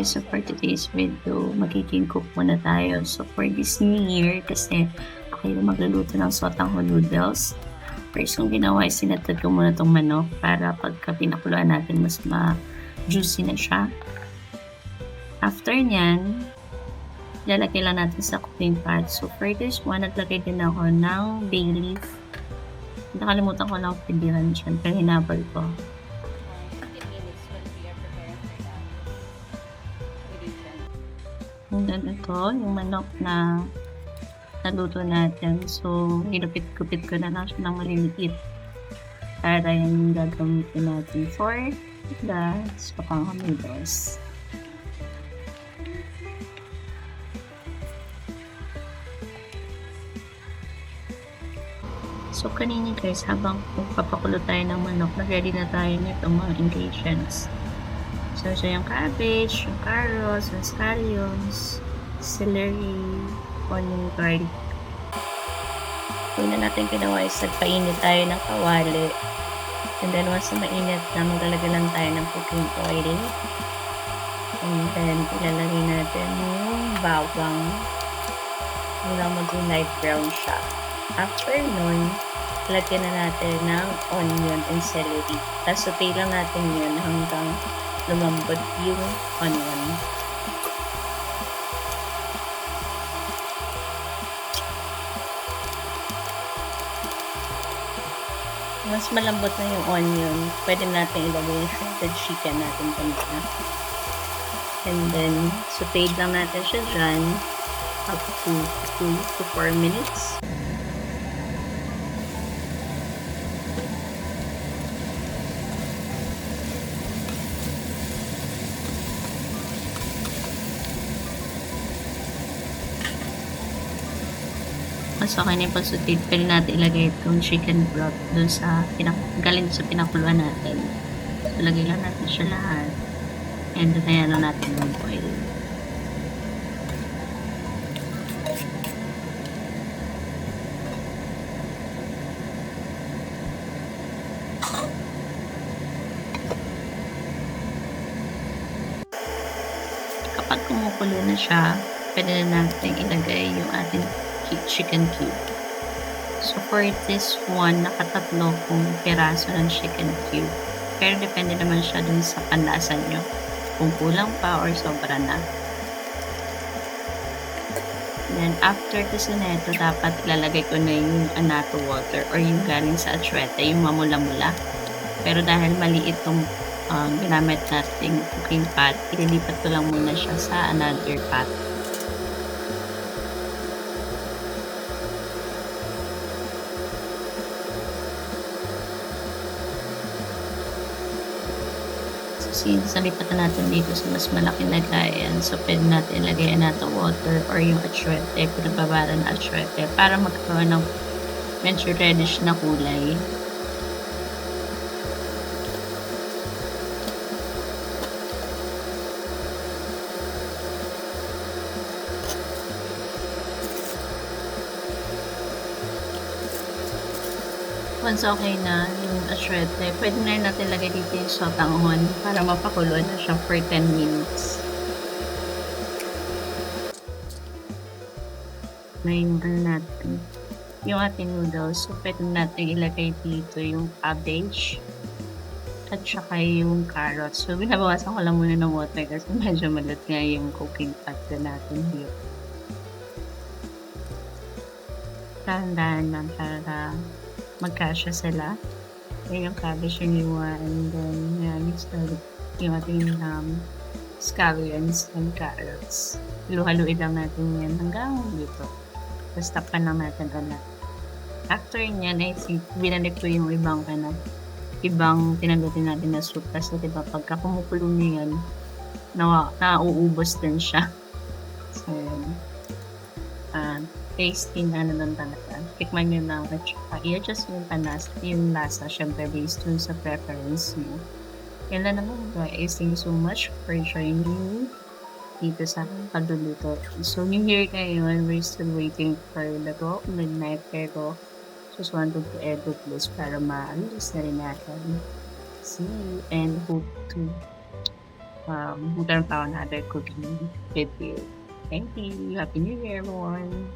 guys, so for today's video, magiging cook muna tayo. So for this new year, kasi ako yung magluluto ng sotang noodles. First kong ginawa is sinatad ko muna tong manok para pagka pinakuluan natin mas ma-juicy na siya. After nyan, lalagay lang natin sa cooking pot. So for this one, naglagay din ako ng bay leaf. Nakalimutan ko lang pindihan dyan, pero hinabal ko. And then ito, yung manok na naluto natin. So, ilupit-kupit ko na lang siya ng maliliit. Para yan yung gagamitin natin for the sotang noodles. So, kanina guys, habang papakulo tayo ng manok, nag-ready na tayo nitong mga ingredients. So, yung cabbage, yung carrots, yung scallions, celery, onion, garlic. Una natin ginawa is nagpainit tayo ng kawali. And then, once na mainit na, maglalagay lang tayo ng cooking oil. And then, ilalagay natin yung bawang. Hanggang maging light brown siya. After nun, lagyan na natin ng onion and celery. Tapos, saute lang natin yun hanggang lumambot yung onion. Once malambot na yung onion, pwede natin ilagay yung shredded chicken natin kanina. And then, saute lang natin siya dyan up to 2 to 4 minutes. Mas okay na yung pag-saute, pwede natin ilagay itong chicken broth dun sa galing sa pinakuluan natin. So, lagay lang natin siya lahat. And then, ayan lang natin yung oil. Kapag kumukulo na siya, pwede na natin ilagay yung ating chicken cube. So for this one, nakatatlo kong piraso ng chicken cube. Pero depende naman siya dun sa panlasa nyo. Kung kulang pa or sobra na. Then after kasi neto, dapat ilalagay ko na yung anato water or yung galing sa atsuete, yung mamula-mula. Pero dahil maliit tong ginamit nating cooking pot, ililipat ko lang muna siya sa another pot. Since nalipat na natin dito sa mas malaking lagayan, so pwede natin ilagay natin water or yung atsuete, pinababara na atsuete, para magkaroon ng medyo reddish na kulay. Once okay na yung atsuete, pwede na rin natin lagay dito yung sotanghon para mapakuluan na siya for 10 minutes. Na yung natin, yung ating noodles, so pwede natin ilagay dito yung cabbage at saka yung carrots. So binabawasan ko lang muna ng water kasi medyo malat nga yung cooking pot na natin dito. Tandaan lang para magkasya sila. Ayan yung cabbage yung iwa, and then yan, yung ating scallions and carrots. Haluin lang natin yan hanggang dito. Tapos tapan lang natin ulit. After nyan, I think, binalik ko yung ibang tinalutin natin na soup. Kasi diba, pagka kumukulo nyo yan, nauubos din siya. So, tasty na lang talaga. Tikman nyo lang at saka i-adjust yung lasa, syempre based dun sa preference nyo. Yan lang naman guys. Thank you so much for joining me dito sa pagluluto. So, New Year ngayon, we're still waiting for the midnight, pero just wanted to edit this para ma-alis na rin natin. See you and hope to magkaroon pa ako ng other cooking with you. Thank you. Happy New Year, everyone.